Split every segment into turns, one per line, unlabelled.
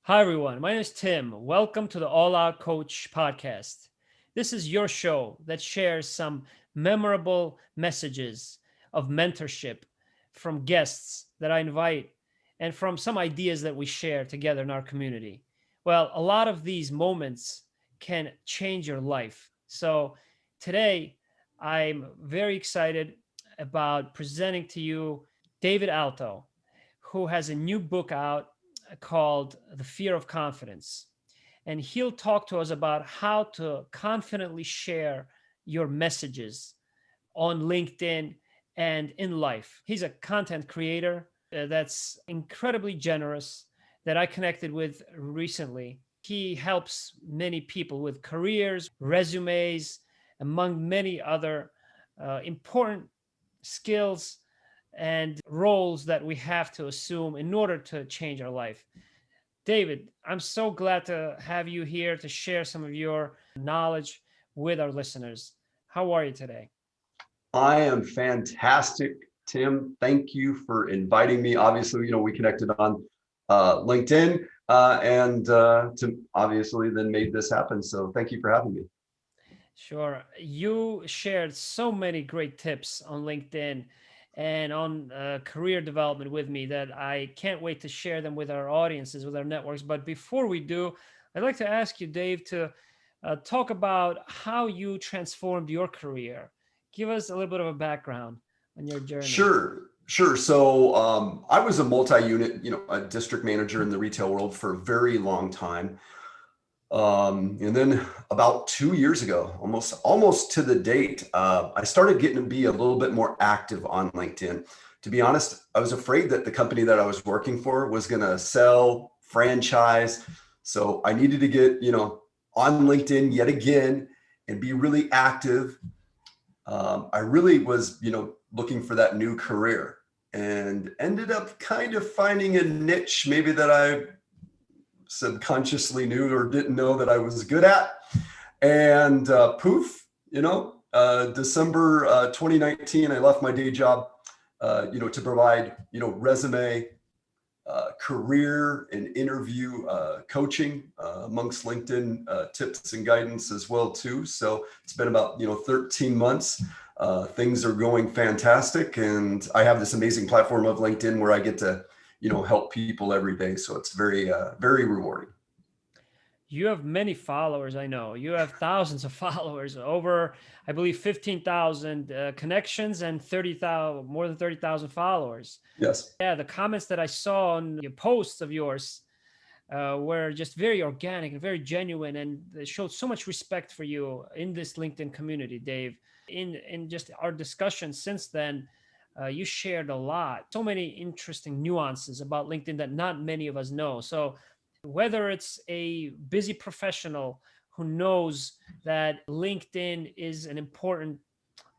Hi, everyone. My name is Tim. Welcome to the All Out Coach podcast. This is your show that shares some memorable messages of mentorship from guests that I invite and from some ideas that we share together in our community. Well, a lot of these moments can change your life. So today, I'm very excited about presenting to you David Alto, who has a new book out called The Fear of Confidence. And he'll talk to us about how to confidently share your messages on LinkedIn and in life. He's a content creator that's incredibly generous that I connected with recently. He helps many people with careers, resumes, among many other important skills and roles that we have to assume in order to change our life. David, I'm so glad to have you here to share some of your knowledge with our listeners. How are you today?
I am fantastic, Tim. Thank you for inviting me. Obviously, we connected on LinkedIn and to obviously then made this happen. So thank you for having me.
Sure. You shared so many great tips on LinkedIn and on career development with me that I can't wait to share them with our audiences, with our networks. But before we do, I'd like to ask you, Dave, to talk about how you transformed your career. Give us a little bit of a background on your journey.
Sure. So I was a multi-unit, a district manager in the retail world for a very long time. And then about 2 years ago, almost to the date, I started getting to be a little bit more active on LinkedIn. To be honest, I was afraid that the company that I was working for was going to sell, franchise. So I needed to get, on LinkedIn yet again and be really active. I really was, looking for that new career and ended up kind of finding a niche maybe that I subconsciously knew or didn't know that I was good at. And poof, December 2019, I left my day job, to provide, resume, career and interview coaching amongst LinkedIn tips and guidance as well too. So it's been about 13 months. Things are going fantastic, and I have this amazing platform of LinkedIn where I get to help people every day. So it's very rewarding.
You have many followers, I know. You have thousands of followers, over, I believe, 15,000 connections and 30,000, more than 30,000 followers.
Yes.
Yeah, the comments that I saw on your posts of yours were just very organic and very genuine, and they showed so much respect for you in this LinkedIn community, Dave. In just our discussion since then, you shared a lot, so many interesting nuances about LinkedIn that not many of us know. So whether it's a busy professional who knows that LinkedIn is an important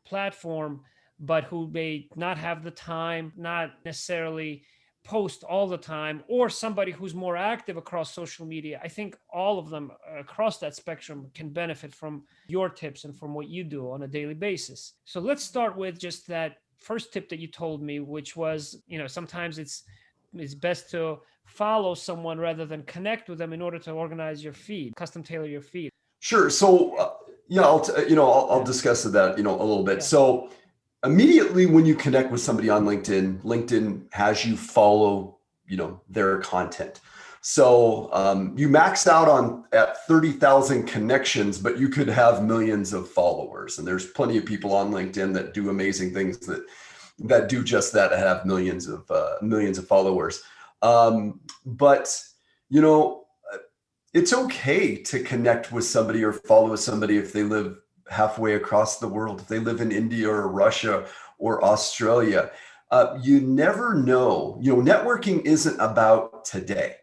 platform, but who may not have the time, not necessarily post all the time, or somebody who's more active across social media, I think all of them across that spectrum can benefit from your tips and from what you do on a daily basis. So let's start with just that first tip that you told me, which was, sometimes it's best to follow someone rather than connect with them in order to organize your feed, custom tailor your feed.
Sure. So, yeah, I'll
Yeah.
discuss that, a little bit.
Yeah.
So immediately when you connect with somebody on LinkedIn, LinkedIn has you follow, their content. So you max out at 30,000 connections, but you could have millions of followers. And there's plenty of people on LinkedIn that do amazing things that do just that, have millions of followers. But, you know, it's okay to connect with somebody or follow somebody if they live halfway across the world, if they live in India or Russia or Australia. You never know. Networking isn't about today.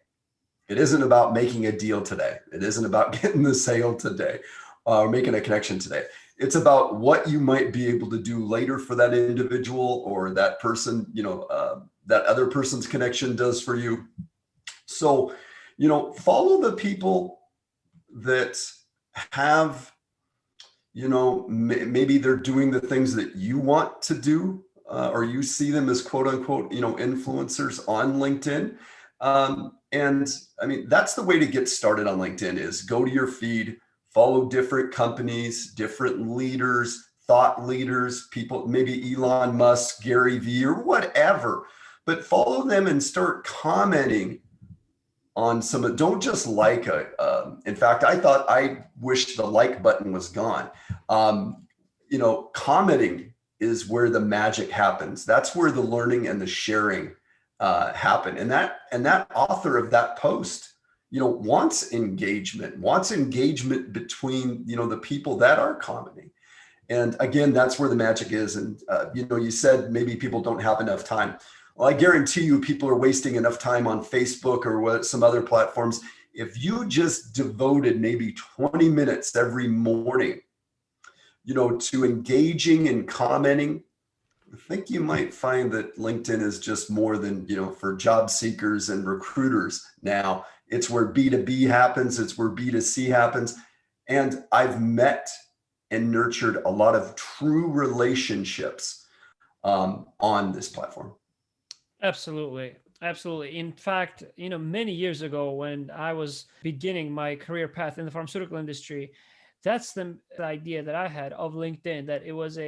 It isn't about making a deal today. It isn't about getting the sale today or making a connection today. It's about what you might be able to do later for that individual or that person, that other person's connection does for you. So, follow the people that have, maybe they're doing the things that you want to do, or you see them as quote unquote, influencers on LinkedIn. And I mean, that's the way to get started on LinkedIn is go to your feed, follow different companies, different leaders, thought leaders, people, maybe Elon Musk, Gary Vee, or whatever, but follow them and start commenting on some, don't just like in fact, I wish the like button was gone. Commenting is where the magic happens. That's where the learning and the sharing happen. And that author of that post, wants engagement between, the people that are commenting. And again, that's where the magic is. And, you said maybe people don't have enough time. Well, I guarantee you people are wasting enough time on Facebook or some other platforms. If you just devoted maybe 20 minutes every morning, to engaging and commenting, I think you might find that LinkedIn is just more than, for job seekers and recruiters now. It's where B2B happens. It's where B2C happens. And I've met and nurtured a lot of true relationships on this platform.
Absolutely. Absolutely. In fact, many years ago when I was beginning my career path in the pharmaceutical industry, that's the idea that I had of LinkedIn, that it was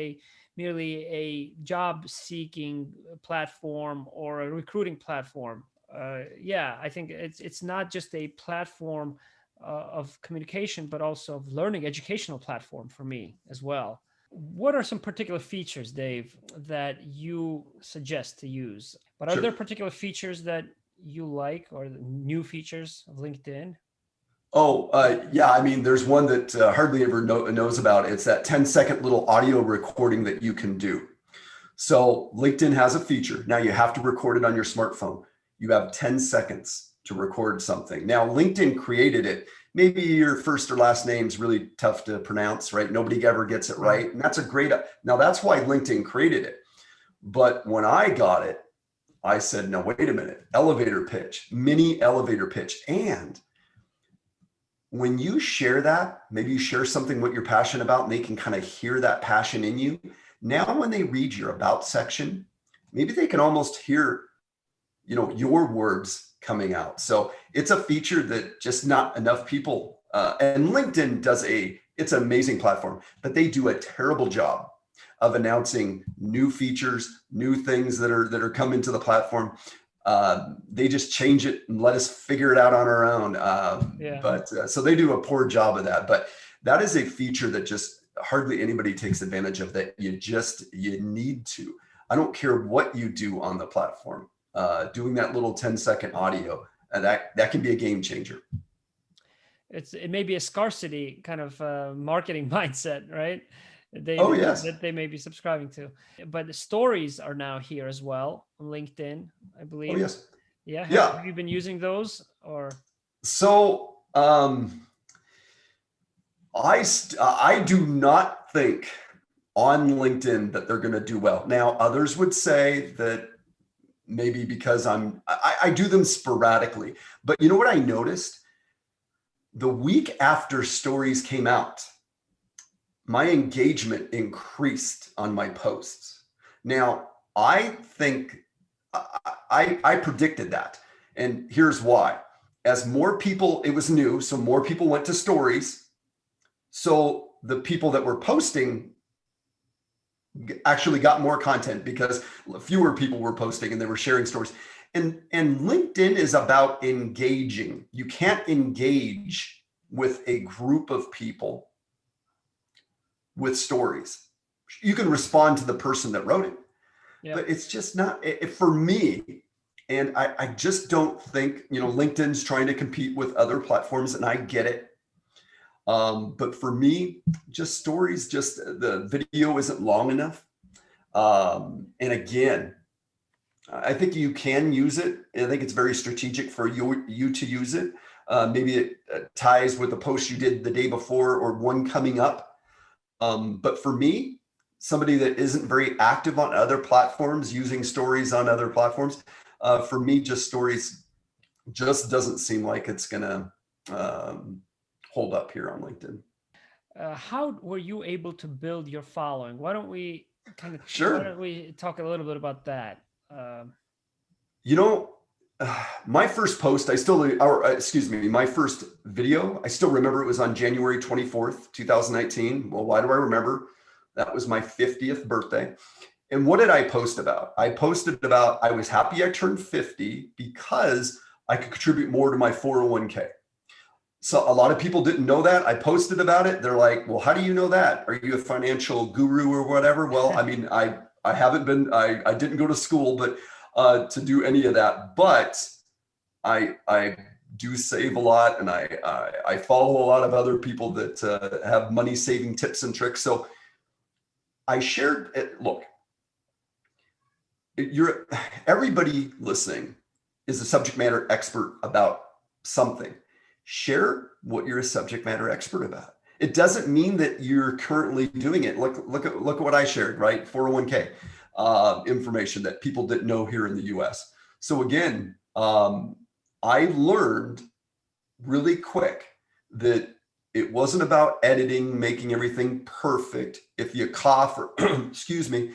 merely a job seeking platform or a recruiting platform. I think it's not just a platform of communication, but also of learning, educational platform for me as well. What are some particular features, Dave, that you suggest to use? But are
Sure.
there particular features that you like, or new features of LinkedIn?
Oh, yeah. I mean, there's one that hardly ever knows about. It's that 10-second little audio recording that you can do. So LinkedIn has a feature. Now you have to record it on your smartphone. You have 10 seconds to record something. Now, LinkedIn created it. Maybe your first or last name's really tough to pronounce, right? Nobody ever gets it right. And that's now that's why LinkedIn created it. But when I got it, I said, no, wait a minute, elevator pitch, mini elevator pitch. And when you share that, maybe you share something what you're passionate about and they can kind of hear that passion in you. Now, when they read your about section, maybe they can almost hear, your words coming out. So it's a feature that just not enough people, and LinkedIn it's an amazing platform, but they do a terrible job of announcing new features, new things that are coming to the platform. They just change it and let us figure it out on our own. But so they do a poor job of that. But that is a feature that just hardly anybody takes advantage of, that you need to. I don't care what you do on the platform. Doing that little 10-second audio, that can be a game changer.
It may be a scarcity kind of marketing mindset, right?
Yes.
That they may be subscribing to. But the stories are now here as well on LinkedIn, I believe.
Oh, yes.
Yeah.
Yeah.
Have you been using those, or?
So I do not think on LinkedIn that they're going to do well. Now, others would say that maybe because I do them sporadically. But you know what I noticed? The week after stories came out, my engagement increased on my posts. Now, I think I predicted that. And here's why. As more people, it was new, so more people went to stories. So the people that were posting actually got more content because fewer people were posting and they were sharing stories. And LinkedIn is about engaging. You can't engage with a group of people with stories. You can respond to the person that wrote it, but it's just not for me. And I just don't think, LinkedIn's trying to compete with other platforms, and I get it. But for me, just stories, just the video isn't long enough. And again, I think you can use it. I think it's very strategic for you to use it. Maybe it ties with the post you did the day before or one coming up. But for me, somebody that isn't very active on other platforms, using stories on other platforms, for me, just stories just doesn't seem like it's going to hold up here on LinkedIn.
How were you able to build your following? Why don't we
Sure.
Why don't we talk a little bit about that?
my first post, my first video, I still remember it was on January 24th, 2019. Well, why do I remember? That was my 50th birthday. And what did I post about? I posted about, I was happy I turned 50 because I could contribute more to my 401k. So a lot of people didn't know that. I posted about it. They're like, well, how do you know that? Are you a financial guru or whatever? Well, I mean, I haven't been, I didn't go to school, but to do any of that, but I do save a lot, and I follow a lot of other people that have money saving tips and tricks. So I shared it. Look, everybody listening is a subject matter expert about something. Share what you're a subject matter expert about. It doesn't mean that you're currently doing it. Look at what I shared, right? 401k information that people didn't know here in the US. So again, I learned really quick that it wasn't about editing, making everything perfect. If you cough or excuse me,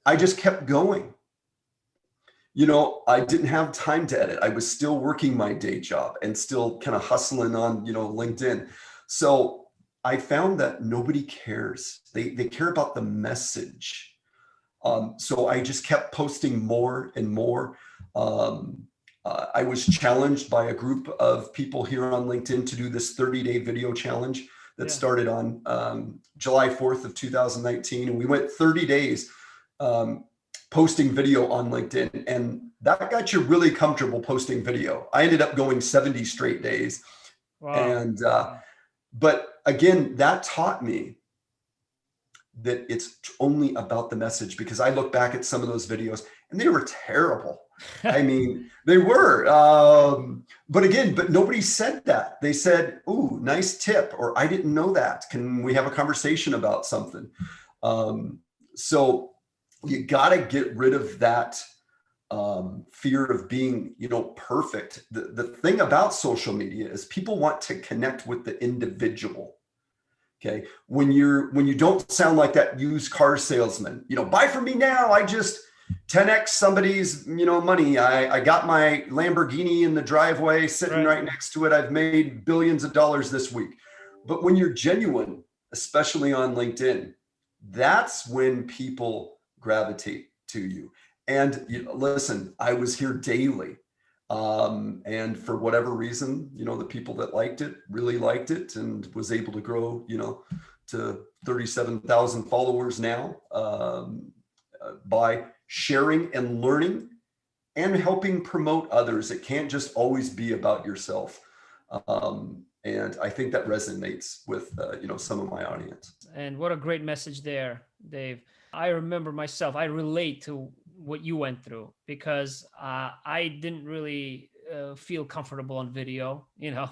I just kept going. I didn't have time to edit. I was still working my day job and still kind of hustling on, LinkedIn. So I found that nobody cares. They care about the message. So I just kept posting more and more. I was challenged by a group of people here on LinkedIn to do this 30-day video challenge that started on July 4th of 2019. And we went 30 days posting video on LinkedIn, and that got you really comfortable posting video. I ended up going 70 straight days. Wow. And but again, that taught me that it's only about the message, because I look back at some of those videos and they were terrible. I mean, they were, but nobody said that. They said, "Ooh, nice tip," or "I didn't know that. Can we have a conversation about something?" So you got to get rid of that fear of being, perfect. The thing about social media is people want to connect with the individual. Okay. When you don't sound like that used car salesman, buy from me now. I just 10x somebody's, money. I got my Lamborghini in the driveway sitting right next to it. I've made billions of dollars this week. But when you're genuine, especially on LinkedIn, that's when people gravitate to you. And listen, I was here daily. And for whatever reason, the people that liked it really liked it, and was able to grow, to 37,000 followers now, by sharing and learning and helping promote others. It can't just always be about yourself. And I think that resonates with, some of my audience.
And what a great message there, Dave. I remember myself, I relate to what you went through, because I didn't really feel comfortable on video,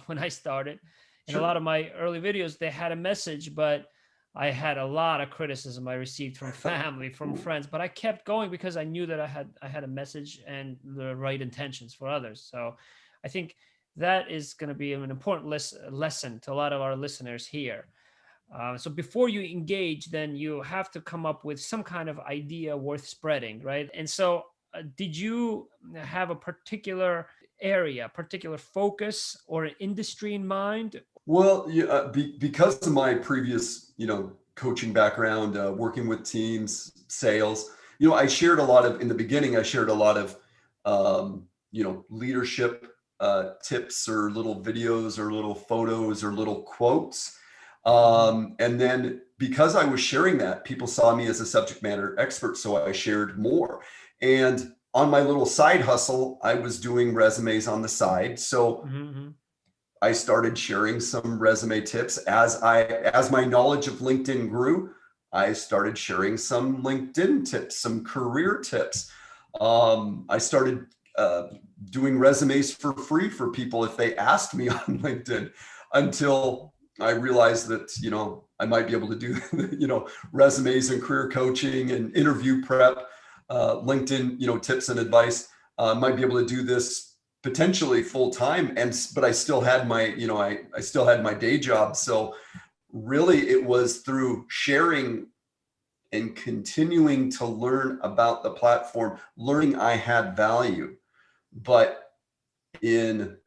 when I started. And a lot of my early videos, they had a message, but I had a lot of criticism I received from family, from friends, but I kept going because I knew that I had a message and the right intentions for others. So I think that is going to be an important lesson to a lot of our listeners here. So before you engage, then you have to come up with some kind of idea worth spreading, right? And so did you have a particular area, particular focus, or an industry in mind?
Well, because of my previous, coaching background, working with teams, sales, I shared in the beginning, I shared a lot of, leadership tips, or little videos, or little photos, or little quotes. And then because I was sharing that, people saw me as a subject matter expert. So I shared more. And on my little side hustle, I was doing resumes on the side. So I started sharing some resume tips. As my knowledge of LinkedIn grew, I started sharing some LinkedIn tips, some career tips. I started doing resumes for free for people if they asked me on LinkedIn, until I realized that, I might be able to do, resumes and career coaching and interview prep, LinkedIn, tips and advice. Might be able to do this potentially full time, but I still had my, I still had my day job. So really it was through sharing and continuing to learn about the platform, learning I had value. But in,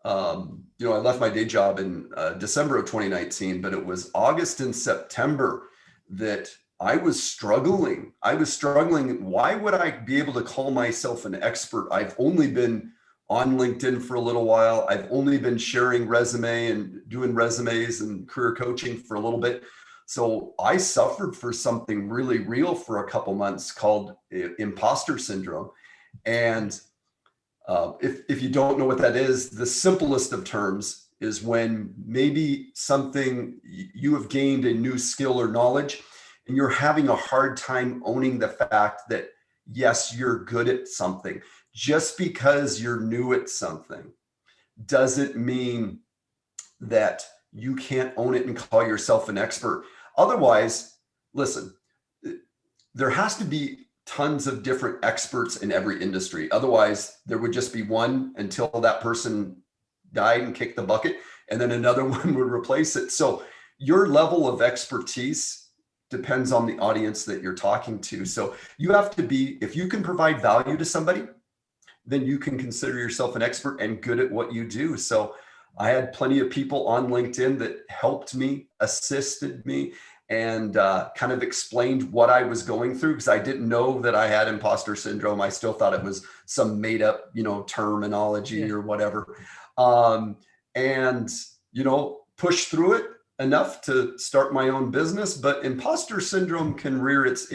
I left my day job in December of 2019, but it was August and September that I was struggling. Why would I be able to call myself an expert? I've only been on LinkedIn for a little while. I've only been sharing resume and doing resumes and career coaching for a little bit. So I suffered for something really real for a couple months called imposter syndrome. And if you don't know what that is, the simplest of terms is when maybe something you have gained a new skill or knowledge, and you're having a hard time owning the fact that, yes, you're good at something. Just because you're new at something doesn't mean that you can't own it and call yourself an expert. Otherwise, listen, there has to be tons of different experts in every industry. Otherwise, there would just be one until that person died and kicked the bucket, and then another one would replace it. So your level of expertise depends on the audience that you're talking to. So you have to be, if you can provide value to somebody, then you can consider yourself an expert and good at what you do. So I had plenty of people on LinkedIn that helped me, assisted me, and kind of explained what I was going through, because I didn't know that I had imposter syndrome. I still thought it was some made up, terminology or whatever. And push through it enough to start my own business. But imposter syndrome can rear its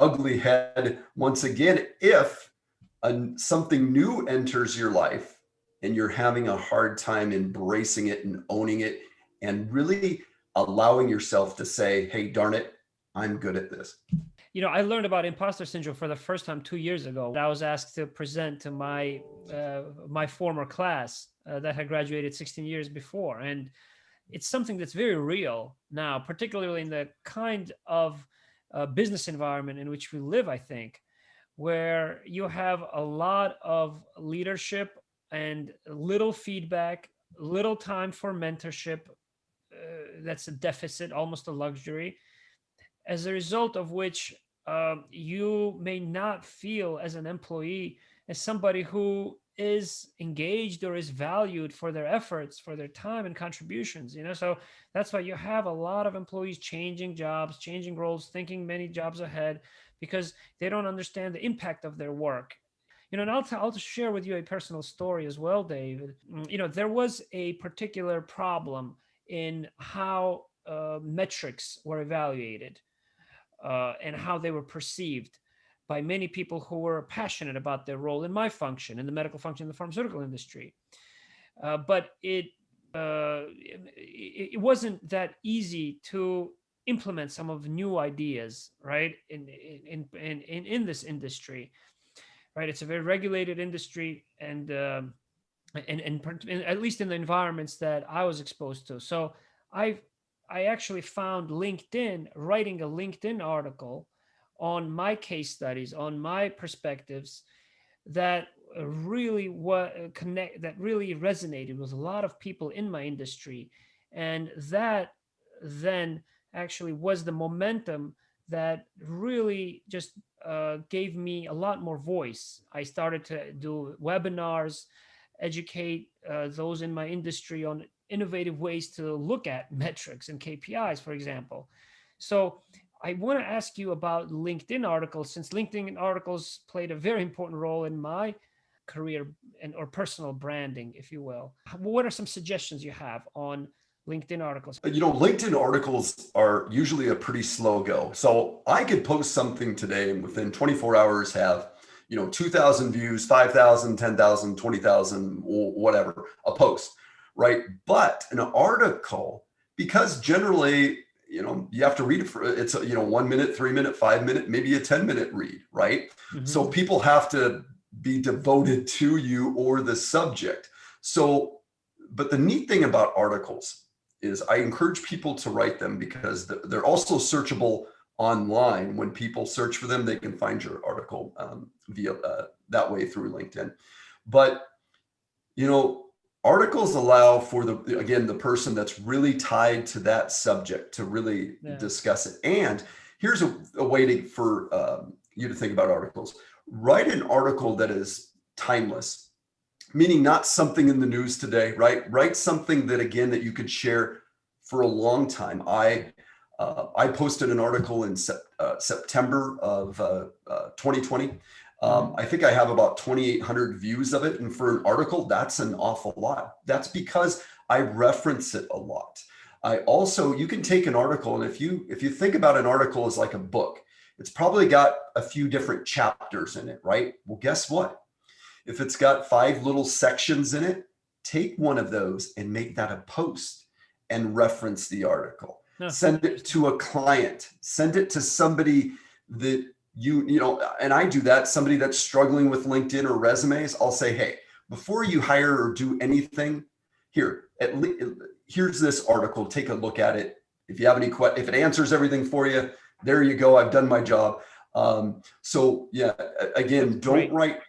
ugly head once again if something new enters your life and you're having a hard time embracing it and owning it and really allowing yourself to say, hey, darn it, I'm good at this.
I learned about imposter syndrome for the first time 2 years ago. I was asked to present to my former class that had graduated 16 years before. And it's something that's very real now, particularly in the kind of business environment in which we live, I think, where you have a lot of leadership and little feedback, little time for mentorship. That's a deficit, almost a luxury, as a result of which you may not feel as an employee as somebody who is engaged or is valued for their efforts, for their time and contributions. So that's why you have a lot of employees changing jobs, changing roles, thinking many jobs ahead, because they don't understand the impact of their work. And I'll share with you a personal story as well, David. There was a particular problem in how metrics were evaluated and how they were perceived by many people who were passionate about their role in my function, in the medical function in the pharmaceutical industry. But it wasn't that easy to implement some of the new ideas, right? In this industry, right? It's a very regulated industry, and at least in the environments that I was exposed to. So I actually found LinkedIn, writing a LinkedIn article on my case studies, on my perspectives, that really resonated with a lot of people in my industry. And that then actually was the momentum that really just gave me a lot more voice. I started to do webinars, educate those in my industry on innovative ways to look at metrics and KPIs, for example. So I want to ask you about LinkedIn articles, since LinkedIn articles played a very important role in my career or personal branding, if you will. What are some suggestions you have on LinkedIn articles?
LinkedIn articles are usually a pretty slow go. So I could post something today and within 24 hours have 2,000 views, 5,000, 10,000, 20,000, whatever, a post, right? But an article, because generally, you have to read it it's 1 minute, 3 minute, 5 minute, maybe a 10-minute read, right? Mm-hmm. So people have to be devoted to you or the subject. So, but the neat thing about articles is I encourage people to write them because they're also searchable online. When people search for them, they can find your article via that way through LinkedIn. But articles allow for the person that's really tied to that subject to really discuss it. And here's a way for you to think about articles. Write an article that is timeless. meaning not something in the news today, right? Write something that, again, that you could share for a long time. I posted an article in September of 2020. I think I have about 2,800 views of it. And for an article, that's an awful lot. That's because I reference it a lot. I also, you can take an article, and if you think about an article as like a book, it's probably got a few different chapters in it, right? Well, guess what? If it's got 5 little sections in it, take one of those and make that a post and reference the article.
No.
Send it to a client, send it to somebody that you know, and I do that, somebody that's struggling with LinkedIn or resumes. I'll say, hey, before you hire or do anything, here's this article, take a look at it. If you have any questions, if it answers everything for you, there you go, I've done my job. So yeah, again, don't write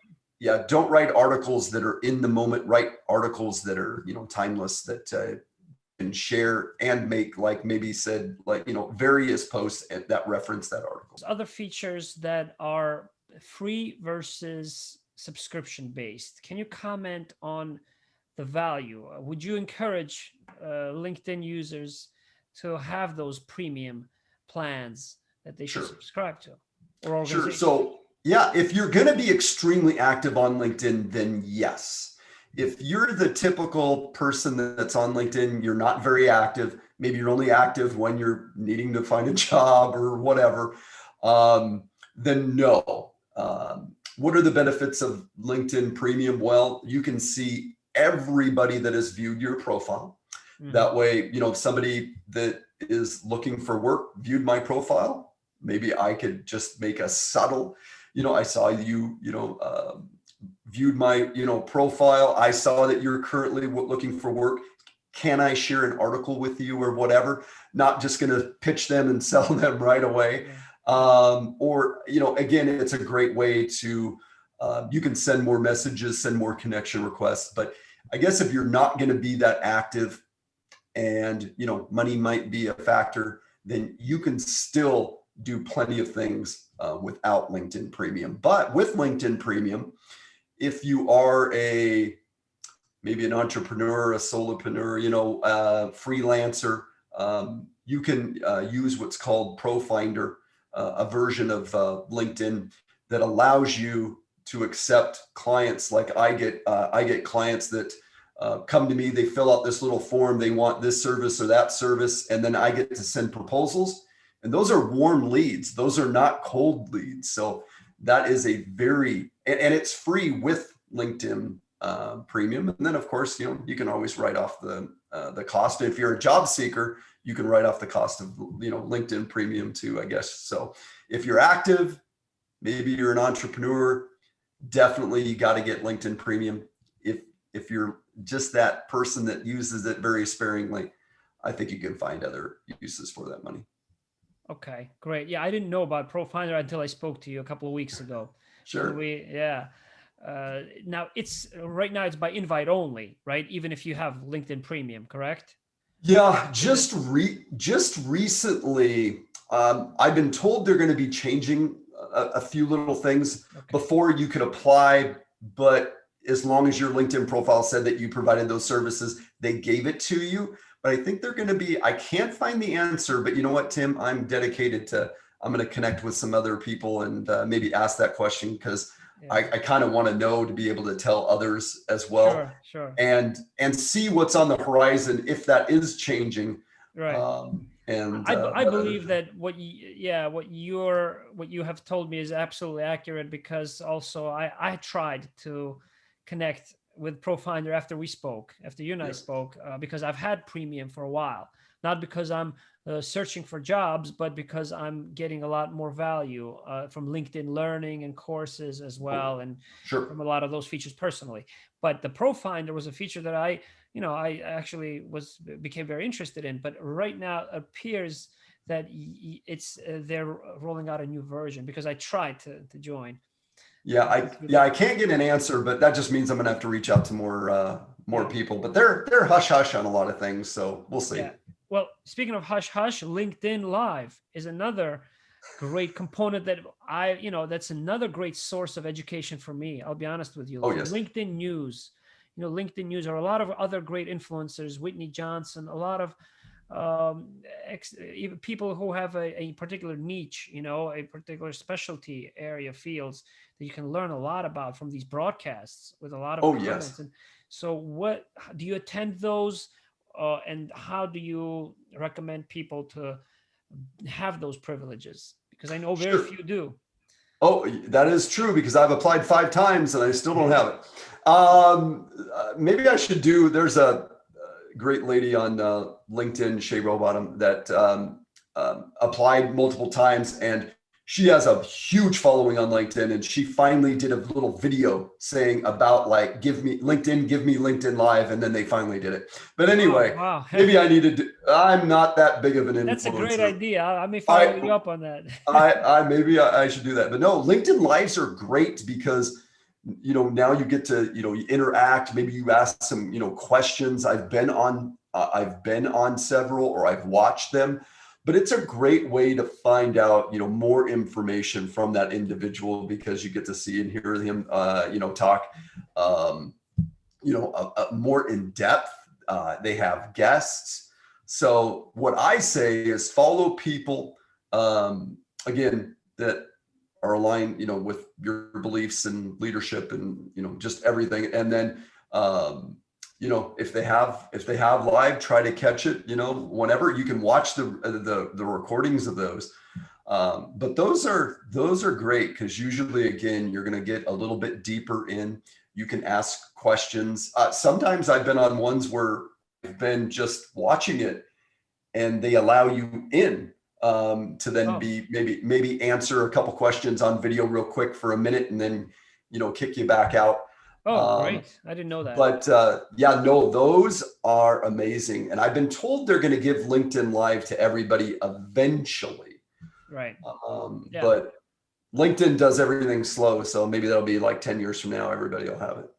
articles that are in the moment. Write articles that are, you know, timeless, that can share and make, like maybe said, like, you know, various posts that reference that article.
Other features that are free versus subscription based. Can you comment on the value? Would you encourage LinkedIn users to have those premium plans that they should subscribe to? Or
sure. So yeah, if you're going to be extremely active on LinkedIn, then yes. If you're the typical person that's on LinkedIn, you're not very active. Maybe you're only active when you're needing to find a job or whatever. Then no. What are the benefits of LinkedIn Premium? Well, you can see everybody that has viewed your profile. That way, you know, if somebody that is looking for work viewed my profile, maybe I could just make a subtle, you know, I saw you, you know, viewed my, you know, profile. I saw that you're currently looking for work. Can I share an article with you or whatever? Not just going to pitch them and sell them right away. Or, you know, again, it's a great way to, you can send more messages, send more connection requests. But I guess if you're not going to be that active and, you know, money might be a factor, then you can still do plenty of things without LinkedIn Premium. But with LinkedIn Premium, if you are maybe an entrepreneur, a solopreneur, you know, freelancer, you can use what's called ProFinder, a version of LinkedIn that allows you to accept clients. Like I get clients that come to me, they fill out this little form, they want this service or that service, and then I get to send proposals. And those are warm leads. Those are not cold leads. So that is a very, and it's free with LinkedIn Premium. And then of course, you know, you can always write off the cost. If you're a job seeker, you can write off the cost of, you know, LinkedIn Premium too, I guess. So if you're active, maybe you're an entrepreneur, definitely you got to get LinkedIn Premium. If you're just that person that uses it very sparingly, I think you can find other uses for that money.
Okay, great. Yeah, I didn't know about ProFinder until I spoke to you a couple of weeks ago.
Sure.
Now it's right now it's by invite only, right? Even if you have LinkedIn Premium, correct?
Yeah, just recently, I've been told they're going to be changing a few little things. Before you could apply, but as long as your LinkedIn profile said that you provided those services, they gave it to you. But I think they're going to be, I can't find the answer, but you know what, Tim, I'm going to connect with some other people and maybe ask that question, because I kind of want to know to be able to tell others as well.
Sure.
And see what's on the horizon if that is changing.
Right. And I believe that what you have told me is absolutely accurate, because also I tried to connect with ProFinder after you and I spoke, because I've had Premium for a while, not because I'm searching for jobs, but because I'm getting a lot more value from LinkedIn Learning and courses as well, and from a lot of those features personally. But the ProFinder was a feature that I actually became very interested in. But right now it appears that they're rolling out a new version, because I tried to join.
I can't get an answer, but that just means I'm gonna have to reach out to more people. But they're hush hush on a lot of things, so we'll see.
Yeah. Well, speaking of hush hush, LinkedIn Live is another great component that that's another great source of education for me. I'll be honest with you.
Oh, yes.
LinkedIn News, LinkedIn user, a lot of other great influencers, Whitney Johnson, a lot of even people who have a particular niche, a particular specialty area fields that you can learn a lot about from these broadcasts with a lot of
Oh,
comments.
yes.
And so what do you attend those, and how do you recommend people to have those privileges? Because I know very
Sure.
few do.
Oh, that is true because I've applied 5 times and I still don't have it. Maybe I should do, there's a great lady on LinkedIn, Shay Rowbottom, that applied multiple times, and she has a huge following on LinkedIn. And she finally did a little video saying about like, give me LinkedIn Live. And then they finally did it. But
Oh,
anyway,
wow.
maybe I needed to, I'm not that big of an
That's a great
influencer.
idea. I may follow
I,
you up on that.
maybe I should do that. But no, LinkedIn Lives are great because, now you get to, you interact. Maybe you ask some, questions. I've been on several, or I've watched them, but it's a great way to find out, more information from that individual because you get to see and hear him, talk, more in depth. They have guests. So what I say is follow people, again, that are aligned, with your beliefs and leadership and, just everything. And then, if they have live, try to catch it, whenever you can watch the recordings of those. But those are great because usually, again, you're going to get a little bit deeper in. You can ask questions. Sometimes I've been on ones where I've been just watching it and they allow you in, to then
Oh,
be maybe answer a couple questions on video real quick for a minute and then, kick you back out.
oh,
Um,
great. I didn't know that.
but yeah, no, those are amazing. And I've been told they're going to give LinkedIn Live to everybody eventually.
Right. Yeah.
But LinkedIn does everything slow. So maybe that'll be like 10 years from now, everybody will have it.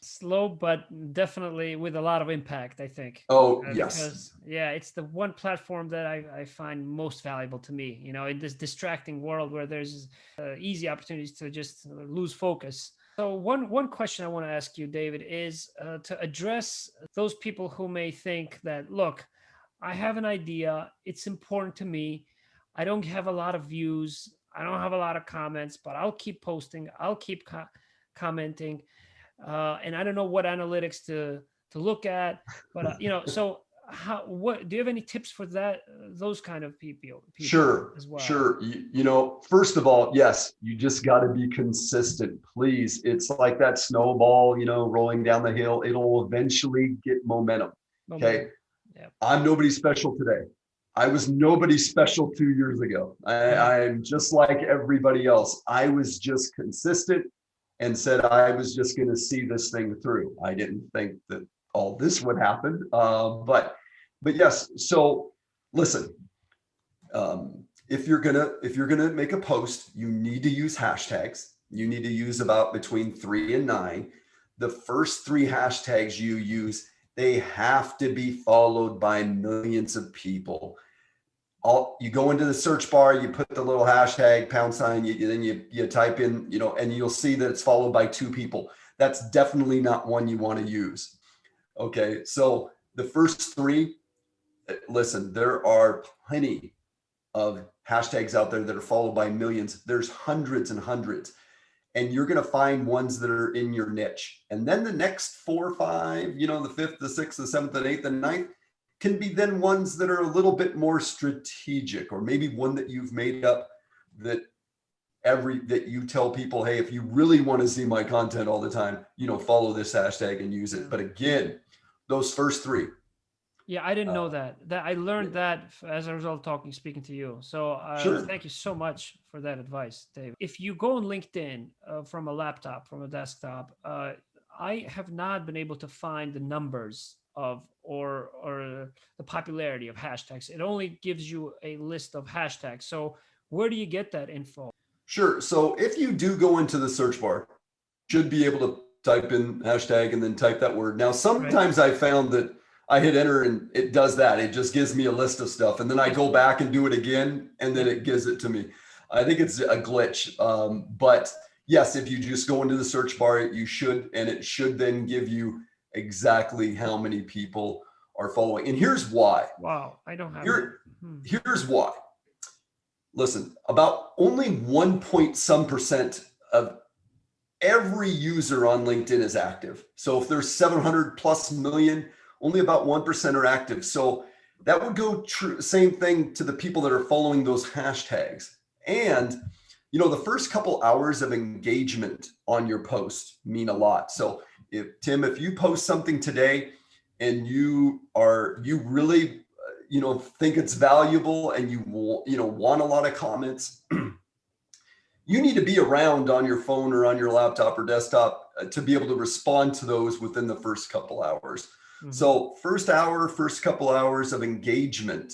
Slow, but definitely with a lot of impact, I think.
Oh, yes.
Because, yeah, it's the one platform that I find most valuable to me, in this distracting world where there's easy opportunities to just lose focus. So one question I want to ask you, David, is to address those people who may think that, look, I have an idea, it's important to me, I don't have a lot of views, I don't have a lot of comments, but I'll keep posting, I'll keep commenting, and I don't know what analytics to look at, but so what do you have any tips for that? Those kind of people
Sure,
as well.
sure. First of all, yes, you just got to be consistent, please. It's like that snowball, rolling down the hill. It'll eventually get momentum. Okay.
Momentum. Yeah.
I'm nobody special today. I was nobody special 2 years ago.
Yeah.
I'm just like everybody else. I was just consistent and said I was just going to see this thing through. I didn't think that all this would happen, but yes. So listen, if you're gonna make a post, you need to use hashtags. You need to use about between 3 and 9. The first 3 hashtags you use, they have to be followed by millions of people. You go into the search bar, you put the little hashtag #, then you type in, and you'll see that it's followed by 2 people. That's definitely not one you want to use. Okay, so the first 3, listen, there are plenty of hashtags out there that are followed by millions. There's hundreds and hundreds, and you're going to find ones that are in your niche. And then the next 4 or 5, the 5th, the 6th, the 7th, and 8th, and 9th can be then ones that are a little bit more strategic, or maybe one that you've made up that you tell people, hey, if you really want to see my content all the time, follow this hashtag and use it.
Yeah.
But again, those first 3.
Yeah, I didn't know
Uh,
that. That I learned that as a result of speaking to you. So
sure.
thank you so much for that advice, Dave. If you go on LinkedIn from a laptop, from a desktop, I have not been able to find the numbers of or the popularity of hashtags. It only gives you a list of hashtags. So where do you get that info?
Sure. So if you do go into the search bar, you should be able to type in hashtag and then type that word. Now,
Right.
sometimes I found that I hit enter and it does that. It just gives me a list of stuff. And then I go back and do it again, and then it gives it to me. I think it's a glitch. But yes, if you just go into the search bar, you should, and it should then give you exactly how many people are following. And here's why.
Wow, I don't have
Here's why. Listen, about only 1 point some percent of every user on LinkedIn is active. So if there's 700 plus million, only about 1% are active. So that would go true, same thing to the people that are following those hashtags. And the first couple hours of engagement on your post mean a lot. So if you post something today and you really think it's valuable and you want a lot of comments, you need to be around on your phone or on your laptop or desktop to be able to respond to those within the first couple hours. So first couple hours of engagement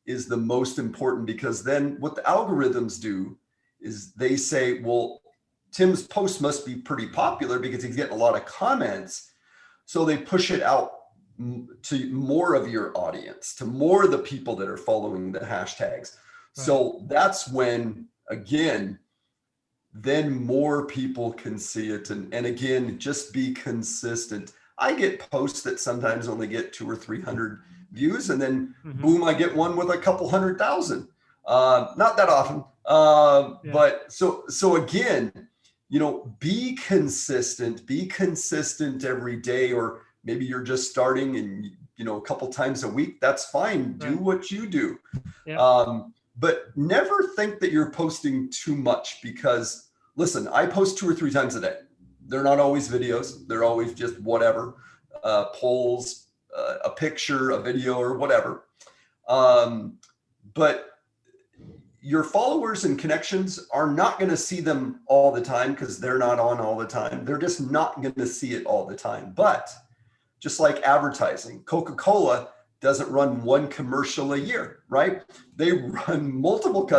is the most important, because then what the algorithms do is they say, well, Tim's post must be pretty popular because he's getting a lot of comments. So they push it out to more of your audience, to more of the people that are following the hashtags. Right. So that's when, again, then more people can see it. And again, just be consistent. I get posts that sometimes only get 200 or 300 views, and then boom, I get one with a couple 100,000. Not that often. But so again, be consistent every day, or maybe you're just starting and, a couple times a week, that's fine. Do what you do. Yeah. But never think that you're posting too much, because listen, I post 2 or 3 times a day. They're not always videos. They're always just whatever, polls, a picture, a video, or whatever. But your followers and connections are not going to see them all the time, because they're not on all the time. They're just not going to see it all the time. But just like advertising, Coca-Cola doesn't run one commercial a year, right? They run multiple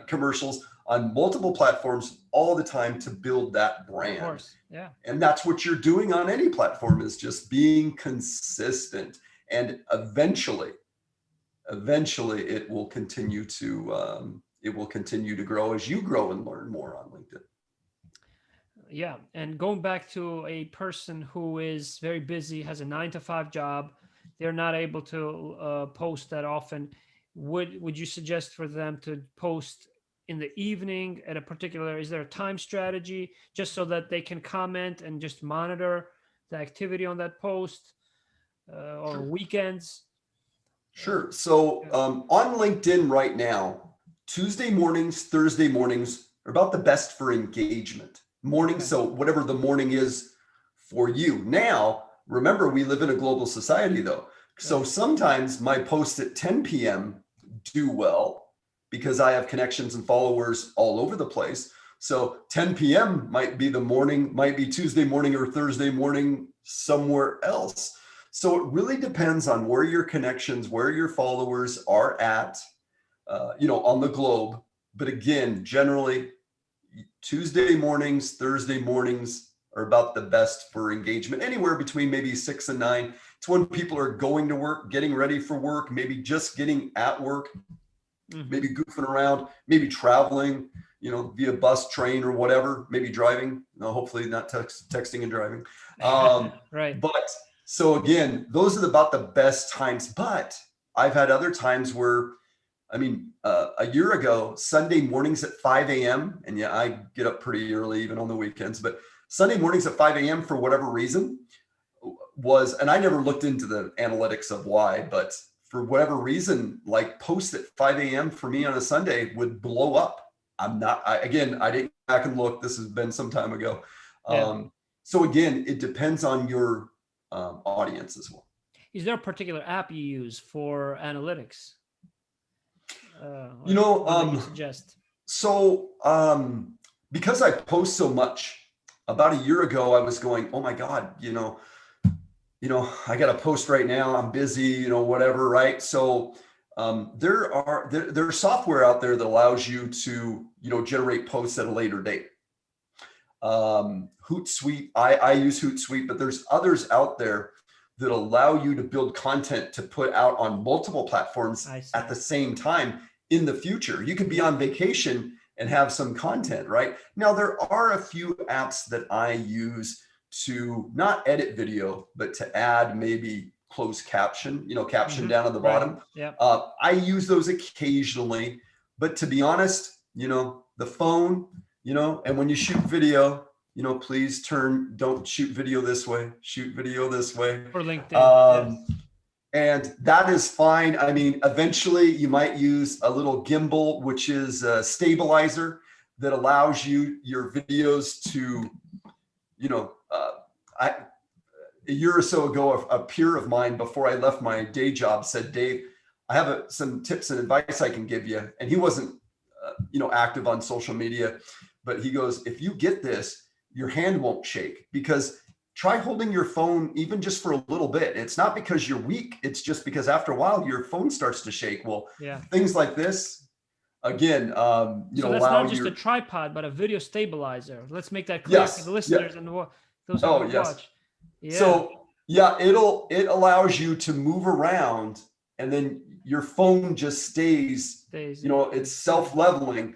commercials on multiple platforms all the time to build that brand. Of course, yeah. And that's what you're doing on any platform, is just being consistent. And eventually it will continue to grow as you grow and learn more on LinkedIn.
Yeah. And going back to a person who is very busy, has a 9-to-5 job, they're not able to post that often. Would you suggest for them to post in the evening at a particular, is there a time strategy just so that they can comment and just monitor the activity on that post, or weekends?
Sure. So on LinkedIn right now, Tuesday mornings, Thursday mornings are about the best for engagement. Morning, so whatever the morning is for you. Now, remember, we live in a global society though. So sometimes my posts at 10 p.m. do well because I have connections and followers all over the place. So 10 p.m. might be the morning, might be Tuesday morning or Thursday morning somewhere else. So it really depends on where your connections, where your followers are at, on the globe. But again, generally, Tuesday mornings, Thursday mornings are about the best for engagement, anywhere between maybe 6 and 9. It's when people are going to work, getting ready for work, maybe just getting at work, maybe goofing around, maybe traveling, via bus, train, or whatever, maybe driving. No, hopefully not texting and driving.
Right.
But so again, those are about the best times. But I've had other times where, a year ago, Sunday mornings at 5 a.m. And yeah, I get up pretty early, even on the weekends, but Sunday mornings at 5 a.m. for whatever reason and I never looked into the analytics of why, but for whatever reason, like posts at 5 a.m. for me on a Sunday would blow up. I didn't go back and look. This has been some time ago. So again, it depends on your audience as well.
Is there a particular app you use for analytics?
What do you suggest? So because I post so much, about a year ago, I was going, oh my God, I got a post right now. I'm busy, whatever. Right. So there's software out there that allows you to, generate posts at a later date. Hootsuite, I use Hootsuite, but there's others out there that allow you to build content to put out on multiple platforms at the same time in the future. You could be on vacation and have some content, right? Now, there are a few apps that I use to not edit video, but to add maybe closed caption, caption down at the
Right.
bottom.
Yeah.
I use those occasionally, but to be honest, the phone, and when you shoot video, please don't shoot video this way, shoot video this way.
For LinkedIn. Yes.
And that is fine. I mean, eventually you might use a little gimbal, which is a stabilizer that allows your videos to, a year or so ago, a peer of mine before I left my day job said, Dave, I have some tips and advice I can give you. And he wasn't, active on social media, but he goes, if you get this, your hand won't shake, because try holding your phone even just for a little bit. It's not because you're weak. It's just because after a while, your phone starts to shake. Well, things like this, again,
so that's not just a tripod, but a video stabilizer. Let's make that clear for the listeners and those who watch. Yeah.
So it allows you to move around, and then your phone just stays it's self-leveling,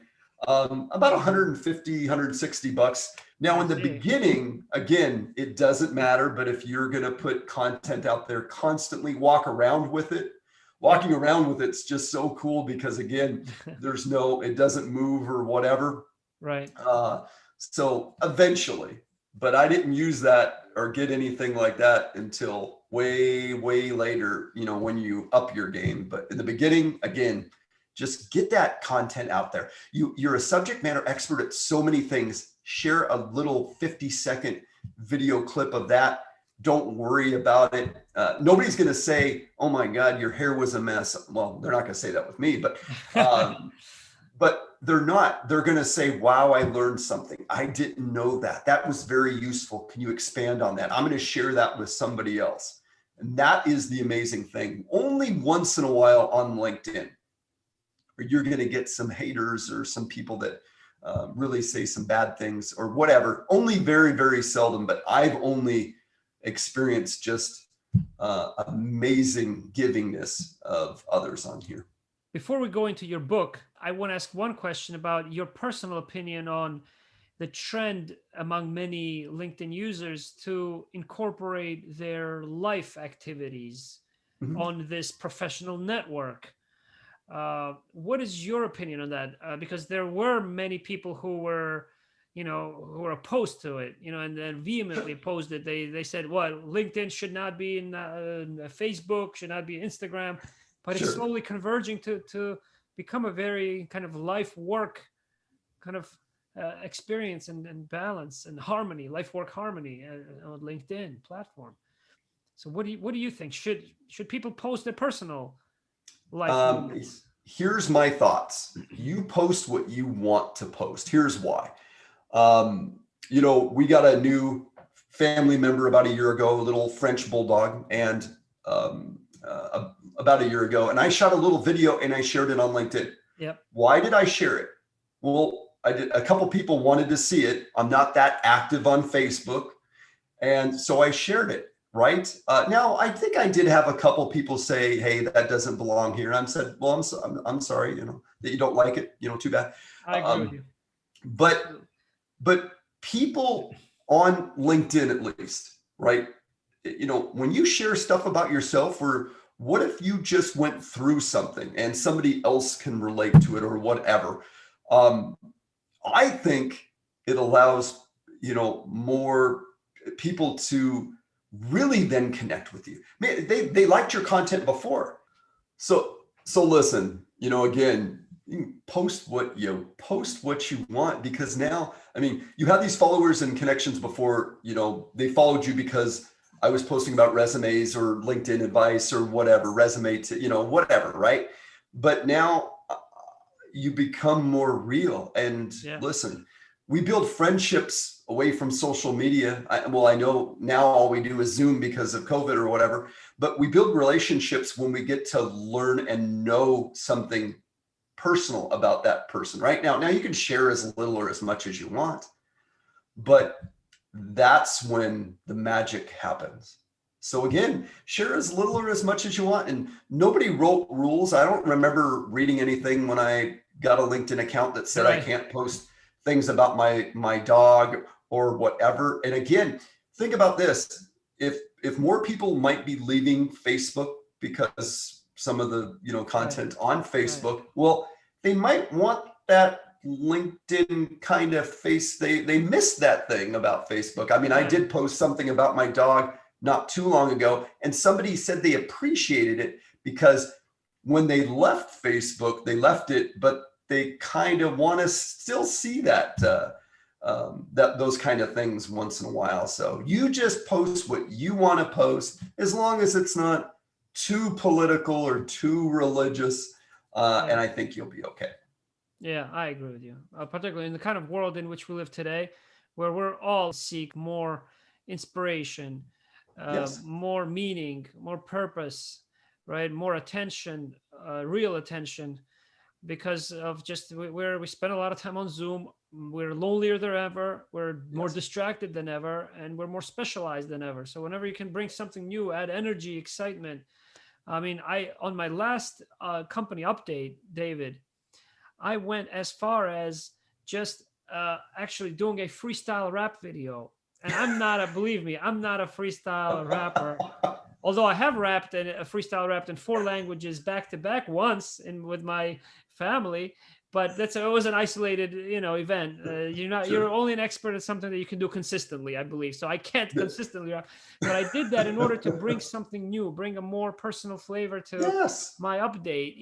about 150, 160 bucks. Now in the beginning, again, it doesn't matter, but if you're going to put content out there, constantly walking around with it's just so cool, because again, it doesn't move or whatever.
Right.
So eventually, but I didn't use that or get anything like that until way, way later, when you up your game. But in the beginning, again, just get that content out there. You're a subject matter expert at so many things. Share a little 50-second video clip of that. Don't worry about it. Nobody's going to say, oh my God, your hair was a mess. Well, they're not going to say that with me, but they're not. They're going to say, wow, I learned something. I didn't know that. That was very useful. Can you expand on that? I'm going to share that with somebody else. And that is the amazing thing. Only once in a while on LinkedIn, you're going to get some haters or some people that really say some bad things or whatever. Only very, very seldom, but I've only experienced just amazing givingness of others on here.
Before we go into your book, I want to ask one question about your personal opinion on the trend among many LinkedIn users to incorporate their life activities on this professional network. What is your opinion on that? Because there were many people who were opposed to it, and then vehemently opposed it. They said, what, LinkedIn should not be in Facebook, should not be Instagram, but it's slowly converging to become a very kind of life work kind of experience and balance and harmony, life work harmony on LinkedIn platform. So what do you think? Should people post their personal life moments?
Here's my thoughts. You post what you want to post. Here's why. We got a new family member about a year ago, a little French bulldog, and about a year ago, and I shot a little video and I shared it on LinkedIn.
Yep.
Why did I share it? Well, a couple people wanted to see it. I'm not that active on Facebook, and so I shared it. Right now, I think I did have a couple people say, "Hey, that doesn't belong here." And I said, "Well, I'm sorry, that you don't like it. Too bad."
I agree with you.
But people on LinkedIn, at least, right? When you share stuff about yourself, or what if you just went through something and somebody else can relate to it or whatever? I think it allows more people to really then connect with you. Man, they liked your content before. So listen, again, you post what you want, because now, you have these followers and connections before, they followed you because I was posting about resumes or LinkedIn advice or whatever, resume to, whatever. Right. But now you become more real, and listen, we build friendships away from social media. I know now all we do is Zoom because of COVID or whatever, but we build relationships when we get to learn and know something personal about that person. Right now you can share as little or as much as you want, but that's when the magic happens. So again, share as little or as much as you want. And nobody wrote rules. I don't remember reading anything when I got a LinkedIn account that said I can't post things about my dog or whatever. And again, think about this. If more people might be leaving Facebook because some of the, content on Facebook, well, they might want that LinkedIn kind of face. They missed that thing about Facebook. I mean, I did post something about my dog not too long ago, and somebody said they appreciated it because when they left Facebook, they left it, but they kind of want to still see that those kind of things once in a while. So you just post what you want to post, as long as it's not too political or too religious, and I think you'll be okay.
Yeah, I agree with you. Particularly in the kind of world in which we live today, where we're all seek more inspiration, more meaning, more purpose, right? More attention, real attention, because of just where we spend a lot of time on Zoom. We're lonelier than ever. We're more distracted than ever, and we're more specialized than ever. So whenever you can bring something new, add energy, excitement. I mean, on my last company update, David, I went as far as just actually doing a freestyle rap video. And believe me, I'm not a freestyle rapper. Although I have freestyle rapped in 4 languages back to back once with my family, but it was an isolated, event. You're only an expert at something that you can do consistently, I believe. So I can't consistently rap, but I did that in order to bring something new, bring a more personal flavor to my update.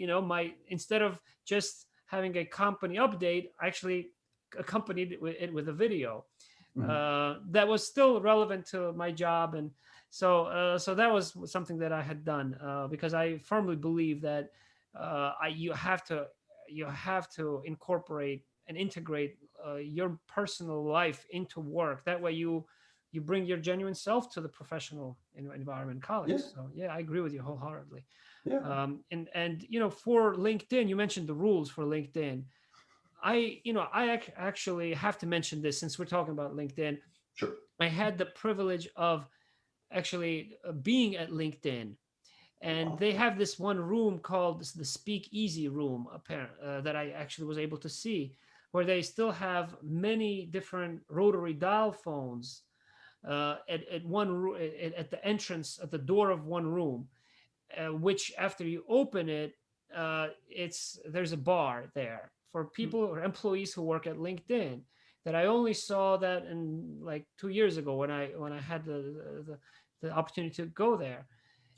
Instead of just having a company update, I actually accompanied it with a video that was still relevant to my job. And so that was something that I had done because I firmly believe that you have to incorporate and integrate your personal life into work. That way you bring your genuine self to the professional environment, college. So yeah, I agree with you wholeheartedly. And for LinkedIn, you mentioned the rules for LinkedIn. I actually have to mention this since we're talking about LinkedIn.
Sure.
I had the privilege of actually being at LinkedIn, and they have this one room called the Speak Easy room, that I actually was able to see, where they still have many different rotary dial phones at the entrance at the door of one room, which after you open it, there's a bar there for people or employees who work at LinkedIn. That I only saw that in like 2 years ago when I had the opportunity to go there.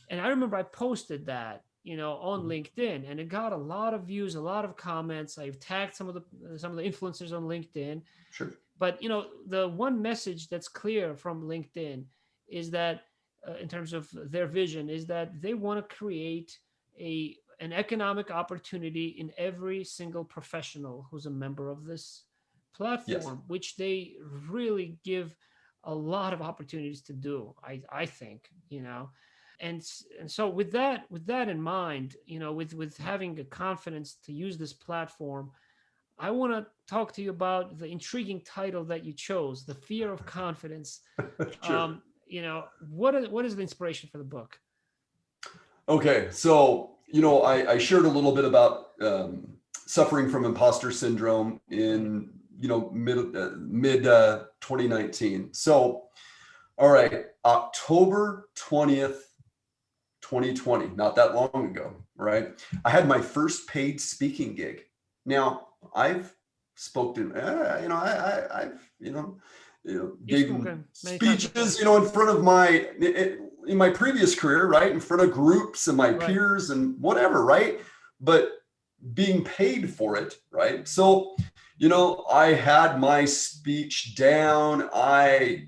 And I remember I posted that on LinkedIn, and it got a lot of views, a lot of comments. I've tagged some of the influencers on LinkedIn.
Sure.
But the one message that's clear from LinkedIn is that in terms of their vision is that they want to create an economic opportunity in every single professional who's a member of this platform, which they really give a lot of opportunities to do. I think, and so with that in mind, with having the confidence to use this platform, I want to talk to you about the intriguing title that you chose, The Fear of Confidence.
Sure.
What is the inspiration for the book?
Okay, so I shared a little bit about suffering from imposter syndrome in mid 2019. So, all right, October 20th, 2020, not that long ago, right? I had my first paid speaking gig. Now, I've spoken, I've gave speeches, in front of in my previous career, right? In front of groups and my peers and whatever, right? But being paid for it, right? So, I had my speech down. I,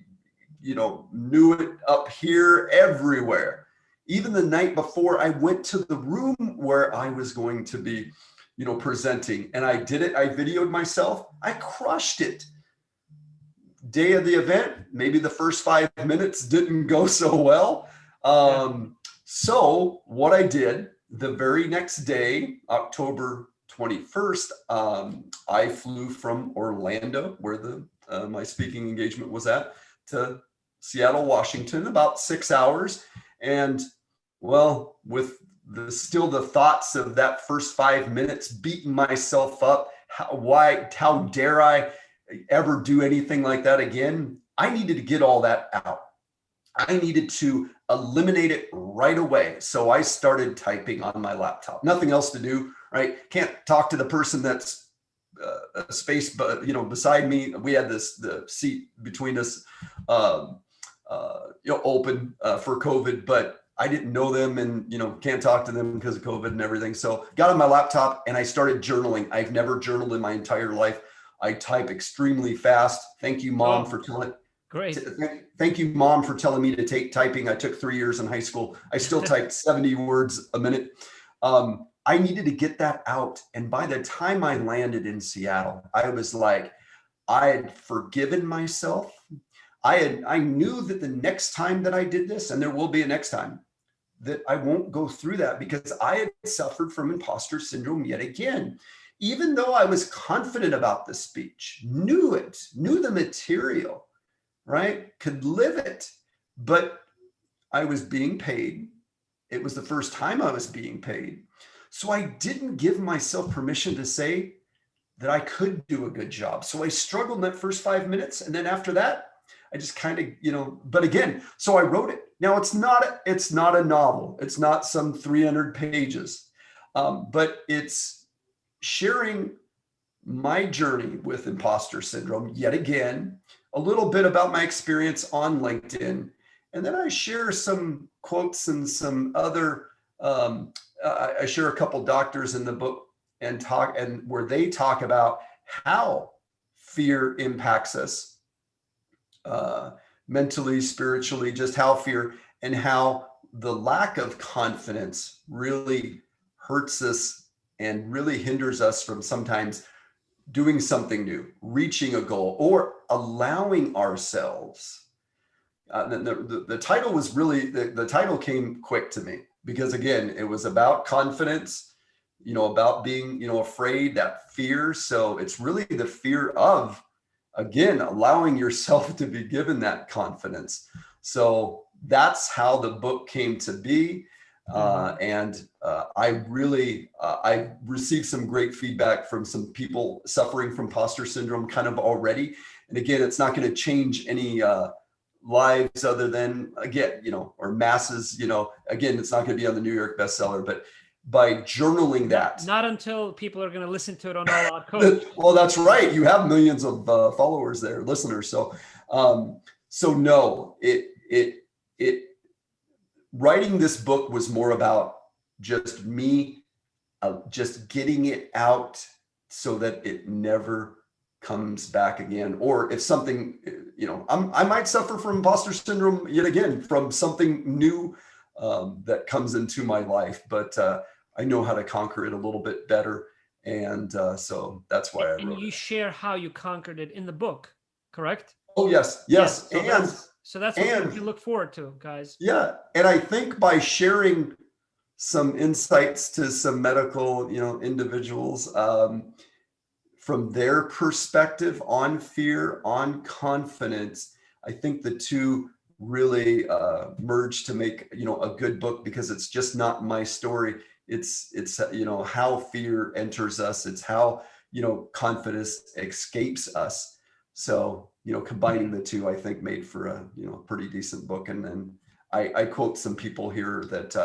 knew it up here, everywhere. Even the night before, I went to the room where I was going to be, presenting, and I did it. I videoed myself. I crushed it. Day of the event, maybe the first 5 minutes didn't go so well. So what I did the very next day, October 21st, I flew from Orlando, where my speaking engagement was at, to Seattle, Washington, about 6 hours. And well, with still the thoughts of that first 5 minutes, beating myself up, how dare I ever do anything like that again? I needed to get all that out. I needed to eliminate it right away. So I started typing on my laptop. Nothing else to do, right? Can't talk to the person that's a space, but beside me. We had the seat between us, open for COVID, but I didn't know them, and can't talk to them because of COVID and everything. So got on my laptop and I started journaling. I've never journaled in my entire life. I type extremely fast. Thank you, Mom,
Oh,
for telling.
great.
Thank you, Mom, for telling me to take typing. I took 3 years in high school. I still typed 70 words a minute. I needed to get that out. And by the time I landed in Seattle, I was like, I had forgiven myself. I knew that the next time that I did this, and there will be a next time, that I won't go through that, because I had suffered from imposter syndrome yet again. Even though I was confident about the speech, knew the material, right? Could live it, but I was being paid. It was the first time I was being paid. So I didn't give myself permission to say that I could do a good job. So I struggled in that first 5 minutes. And then after that, I just kind of, but again, so I wrote it. Now it's not a novel. It's not some 300 pages, but it's sharing my journey with imposter syndrome yet again, a little bit about my experience on LinkedIn. And then I share some quotes and some other, I share a couple doctors in the book and where they talk about how fear impacts us, mentally, spiritually, just how fear and how the lack of confidence really hurts us and really hinders us from sometimes doing something new, reaching a goal, or allowing ourselves. The title was really, the title came quick to me, because again, it was about confidence, about being, afraid, that fear. So it's really the fear of, again, allowing yourself to be given that confidence. So that's how the book came to be. I received some great feedback from some people suffering from imposter syndrome kind of already. And again, it's not going to change any lives other than, again, or masses, again, it's not going to be on the New York bestseller, but by journaling that.
Not until people are going to listen to it on All Out Coach.
Well, that's right. You have millions of followers there, listeners. So, no, writing this book was more about just me, just getting it out so that it never comes back again. Or if something, I might suffer from imposter syndrome yet again from something new that comes into my life, but I know how to conquer it a little bit better. And so that's why I wrote it.
And you share how you conquered it in the book, correct?
Oh, yes.
So that's what we can look forward to, guys.
Yeah. And I think by sharing some insights to some medical, individuals from their perspective on fear, on confidence, I think the two really merge to make, a good book, because it's just not my story. It's how fear enters us. It's how, confidence escapes us. So, combining the two, I think, made for a, pretty decent book. And then I quote some people here that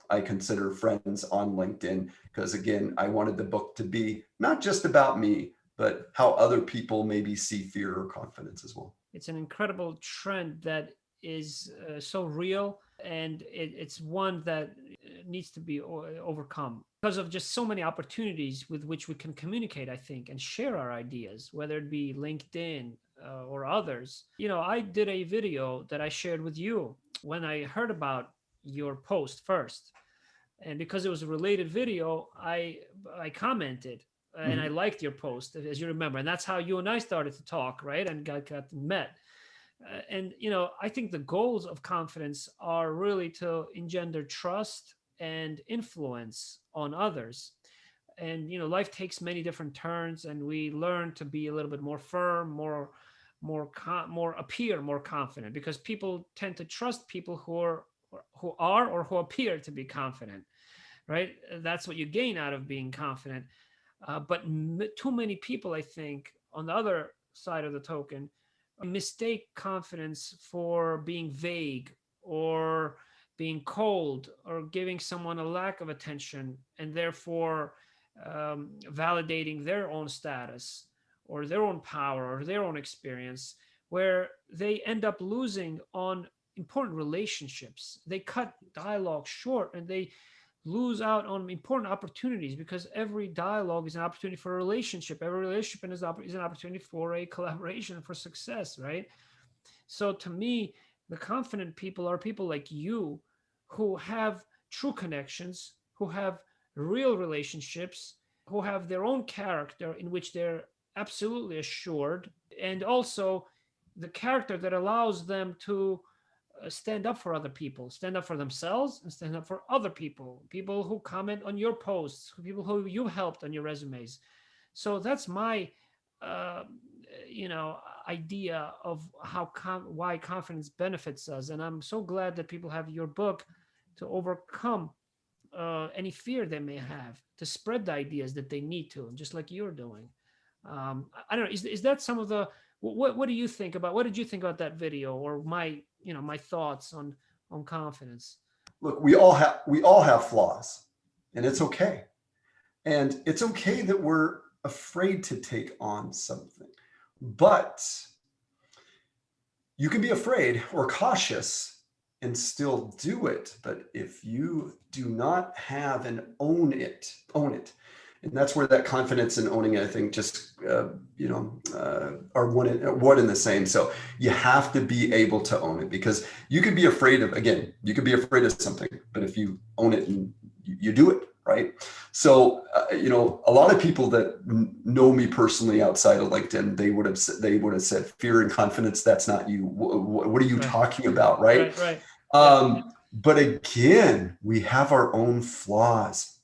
I consider friends on LinkedIn, because again, I wanted the book to be not just about me, but how other people maybe see fear or confidence as well.
It's an incredible trend that is so real, and it's one that needs to be overcome because of just so many opportunities with which we can communicate, I think, and share our ideas, whether it be LinkedIn or others. I did a video that I shared with you when I heard about your post first, and because it was a related video, I commented and I liked your post, as you remember, and that's how you and I started to talk, right? And got met. And I think the goals of confidence are really to engender trust and influence on others. And life takes many different turns, and we learn to be a little bit more firm, more appear more confident, because people tend to trust people who are or who appear to be confident, right? That's what you gain out of being confident. But too many people, I think, on the other side of the token, mistake confidence for being vague or being cold or giving someone a lack of attention, and therefore validating their own status or their own power or their own experience, where they end up losing on important relationships. They cut dialogue short and they lose out on important opportunities, because every dialogue is an opportunity for a relationship. Every relationship is an opportunity for a collaboration, for success, right? So to me, the confident people are people like you, who have true connections, who have real relationships, who have their own character in which they're absolutely assured, and also the character that allows them to stand up for other people, stand up for themselves, and stand up for other people, people who comment on your posts, people who you helped on your resumes. So that's my uh, idea of why confidence benefits us. And I'm so glad that people have your book to overcome any fear they may have, to spread the ideas that they need to, just like you're doing. I don't know. Is that some of the what do you think about? What did you think about that video, or my thoughts on confidence?
Look, we all have flaws, and it's okay. And it's okay that we're afraid to take on something. But you can be afraid or cautious and still do it. But if you do not have and own it. And that's where that confidence and owning it, I think, just are one and the same. So you have to be able to own it, because you could be afraid of, again, you could be afraid of something, but if you own it and you do it, right? So a lot of people that know me personally outside of LinkedIn, they would have said fear and confidence. That's not you. What are you talking about, right?
Right.
But again, we have our own flaws.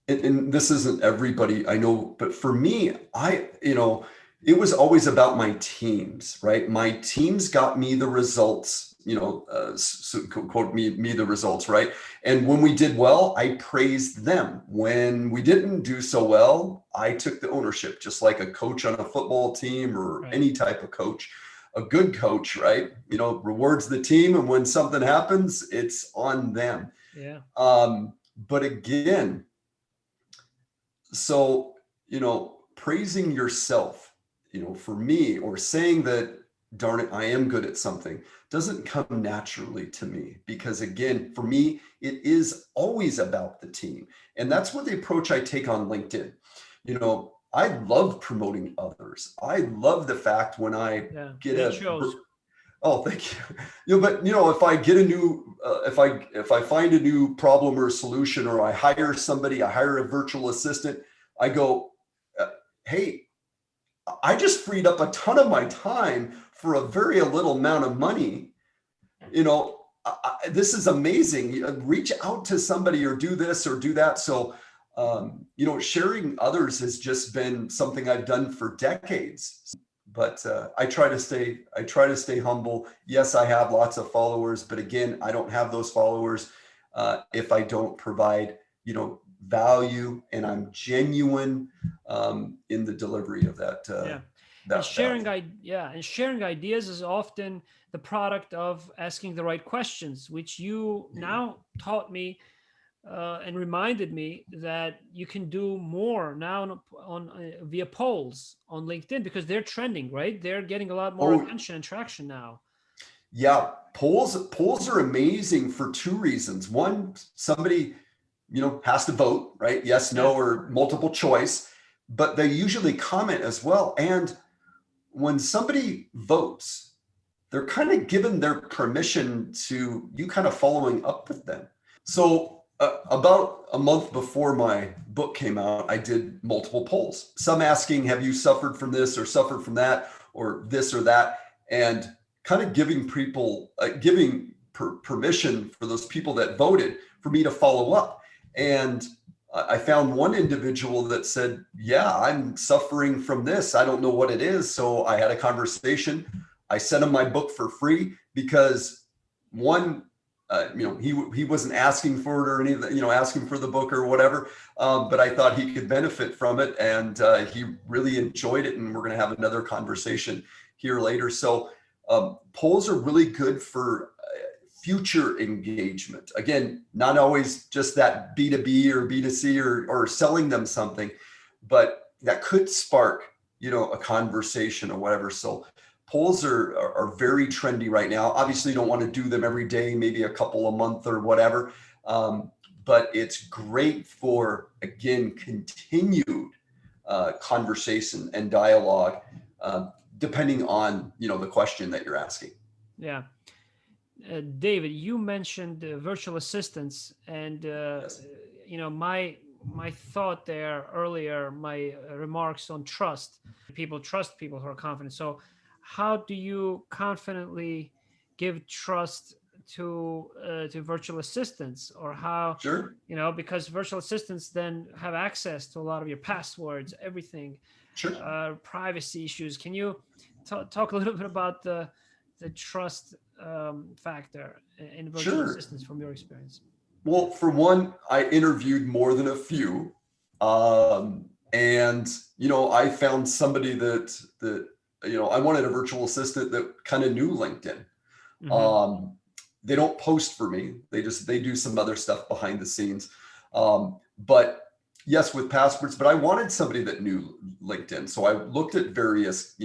And this isn't everybody, I know, but for me, it was always about my teams, right? My teams got me the results, so quote me the results, right? And when we did well, I praised them. When we didn't do so well, I took the ownership, just like a coach on a football team or any type of coach. A good coach, right? Rewards the team, and when something happens, it's on them.
Yeah.
But again, so, praising yourself, for me, or saying that, darn it, I am good at something, doesn't come naturally to me, because again, for me, it is always about the team. And that's what the approach I take on LinkedIn. I love promoting others. I love the fact when I get Oh, thank you. But if I get a new, if I find a new problem or solution, or I hire somebody, I hire a virtual assistant, I go, hey, I just freed up a ton of my time for a very little amount of money. This is amazing. Reach out to somebody, or do this or do that. So, sharing others has just been something I've done for decades. But I try to stay humble. Yes, I have lots of followers, but again, I don't have those followers if I don't provide, value, and I'm genuine in the delivery of that.
And sharing ideas is often the product of asking the right questions, which you now taught me and reminded me that you can do more now on via polls on LinkedIn, because they're trending, right? They're getting a lot more attention and traction now.
Yeah, polls are amazing for two reasons. One, somebody has to vote, right? Yes, no, or multiple choice, but they usually comment as well. And when somebody votes, they're kind of given their permission to you kind of following up with them. So about a month before my book came out, I did multiple polls, some asking, have you suffered from this or suffered from that or this or that? And kind of giving people, permission for those people that voted for me to follow up. And I found one individual that said, yeah, I'm suffering from this. I don't know what it is. So I had a conversation. I sent him my book for free because, one, he wasn't asking for it or anything, asking for the book or whatever. But I thought he could benefit from it, and he really enjoyed it. And we're going to have another conversation here later. So polls are really good for future engagement. Again, not always just that B2B or B2C or selling them something, but that could spark, a conversation or whatever. So polls are very trendy right now. Obviously, you don't want to do them every day, maybe a couple a month or whatever. But it's great for, again, continued conversation and dialogue, depending on, the question that you're asking.
Yeah. David, you mentioned virtual assistants, and
Yes.
my thought there earlier, my remarks on trust. People trust people who are confident. So, how do you confidently give trust to virtual assistants, or how,
Sure.
because virtual assistants then have access to a lot of your passwords, everything,
Sure.
privacy issues. Can you talk a little bit about the trust factor in virtual
Sure.
assistants from your experience?
Well, for one, I interviewed more than a few. And, I found somebody that, I wanted a virtual assistant that kind of knew LinkedIn.
Mm-hmm.
They don't post for me. They do some other stuff behind the scenes. But yes, with passwords, but I wanted somebody that knew LinkedIn. So I looked at various,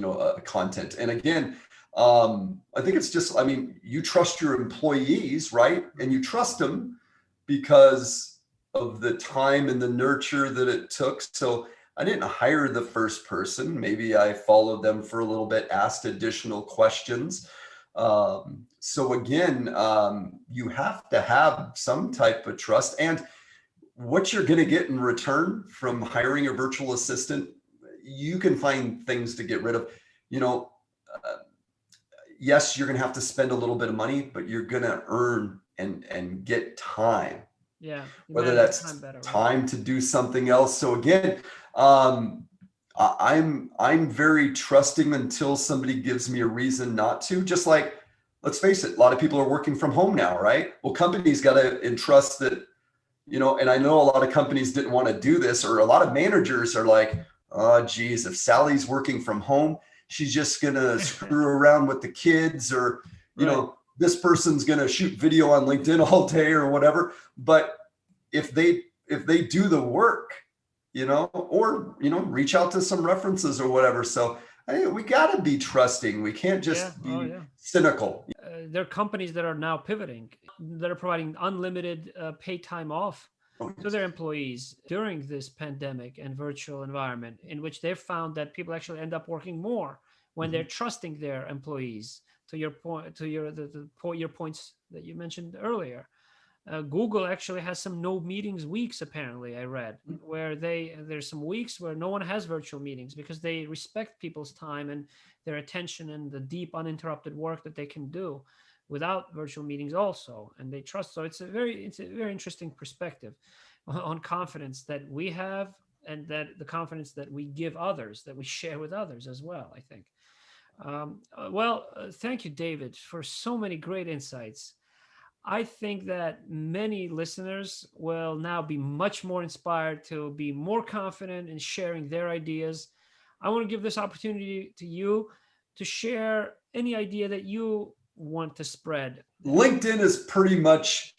content. And again, I think it's just, you trust your employees, right? And you trust them because of the time and the nurture that it took. So I didn't hire the first person. Maybe I followed them for a little bit, asked additional questions. So again, you have to have some type of trust, and what you're going to get in return from hiring a virtual assistant, you can find things to get rid of. Yes, you're going to have to spend a little bit of money, but you're going to earn and get time.
Yeah,
Whether that's time to do something else. So again, I'm very trusting until somebody gives me a reason not to. Just like, let's face it, a lot of people are working from home now, right? Well, companies got to entrust that, and I know a lot of companies didn't want to do this, or a lot of managers are like, oh, geez, if Sally's working from home, she's just going to screw around with the kids, or, this person's going to shoot video on LinkedIn all day or whatever. But if they do the work, or, reach out to some references or whatever. So I think we got to be trusting. We can't just be cynical.
There are companies that are now pivoting, that are providing unlimited paid time off to their employees during this pandemic and virtual environment, in which they've found that people actually end up working more when they're trusting their employees. To your point, to your points that you mentioned earlier. Google actually has some no meetings weeks, apparently, I read, where there's some weeks where no one has virtual meetings because they respect people's time and their attention and the deep uninterrupted work that they can do without virtual meetings also, and they trust. So it's a very interesting perspective on confidence that we have, and that the confidence that we give others, that we share with others as well, I think. Thank you, David, for so many great insights. I think that many listeners will now be much more inspired to be more confident in sharing their ideas. I want to give this opportunity to you to share any idea that you want to spread.
LinkedIn is pretty much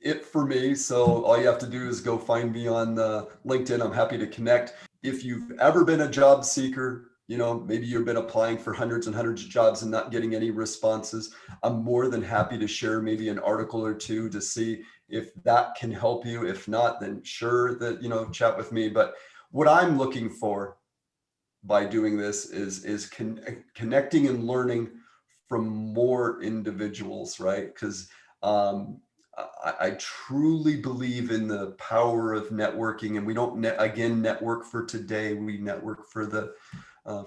it for me. So all you have to do is go find me on LinkedIn. I'm happy to connect. If you've ever been a job seeker, maybe you've been applying for hundreds and hundreds of jobs and not getting any responses, I'm more than happy to share maybe an article or two to see if that can help you. If not, then sure, that, chat with me. But what I'm looking for by doing this is connecting and learning from more individuals, right? Because I truly believe in the power of networking, and we don't network for today, we network for the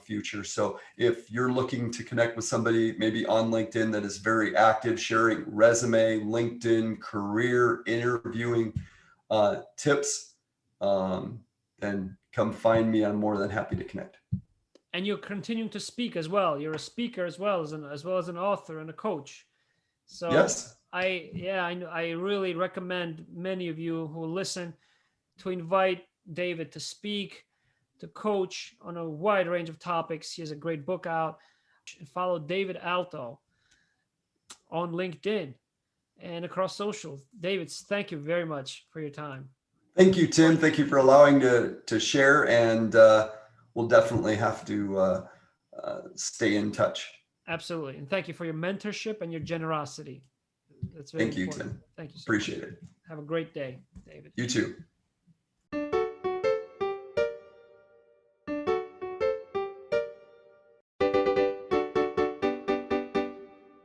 future. So if you're looking to connect with somebody maybe on LinkedIn that is very active, sharing resume, LinkedIn, career, interviewing tips, then come find me. I'm more than happy to connect.
And you're continuing to speak as well. You're a speaker as well as an author and a coach. So
yes.
I really recommend many of you who listen to invite David to speak, to coach on a wide range of topics. He has a great book out. Follow David Alto on LinkedIn and across social. David, thank you very much for your time.
Thank you, Tim. Thank you for allowing to share, and we'll definitely have to stay in touch.
Absolutely. And thank you for your mentorship and your generosity. That's very
Thank you,
important.
Tim.
Thank you so
Appreciate
much.
it.
Have a great day, David.
You too.